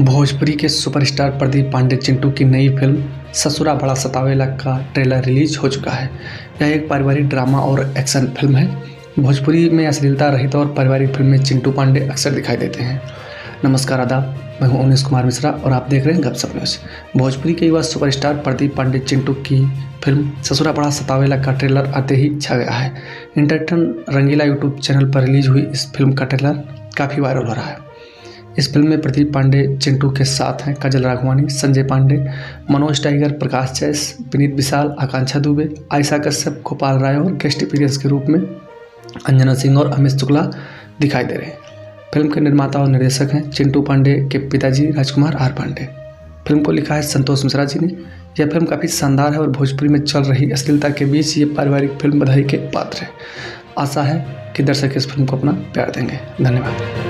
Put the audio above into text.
भोजपुरी के सुपरस्टार प्रदीप पांडे चिंटू की नई फिल्म ससुरा बड़ा सतावेला का ट्रेलर रिलीज हो चुका है। यह एक पारिवारिक ड्रामा और एक्शन फिल्म है। भोजपुरी में अश्लीलता रहित और पारिवारिक फिल्म में चिंटू पांडे अक्सर दिखाई देते हैं। नमस्कार, आदाब, मैं हूं उमेश कुमार मिश्रा और आप देख रहे हैं गपशप न्यूज़। भोजपुरी के युवा सुपरस्टार प्रदीप पांडे चिंटू की फिल्म ससुरा बड़ा सतावेला का ट्रेलर आते ही छा गया है। इंटरटेन रंगीला यूट्यूब चैनल पर रिलीज हुई इस फिल्म का ट्रेलर काफ़ी वायरल हो रहा है। इस फिल्म में प्रदीप पांडे चिंटू के साथ हैं काजल राघवानी, संजय पांडे, मनोज टाइगर, प्रकाश जैस, विनीत विशाल, आकांक्षा दुबे, आयशा कश्यप, गोपाल राय और गेस्ट अपीयरेंस के रूप में अंजना सिंह और अमित शुक्ला दिखाई दे रहे हैं। फिल्म के निर्माता और निर्देशक हैं चिंटू पांडे के पिताजी राजकुमार आर पांडे। फिल्म को लिखा है संतोष मिश्रा जी ने। यह फिल्म काफ़ी शानदार है और भोजपुरी में चल रही अश्लीलता के बीच ये पारिवारिक फिल्म बधाई के पात्र है। आशा है कि दर्शक इस फिल्म को अपना प्यार देंगे। धन्यवाद।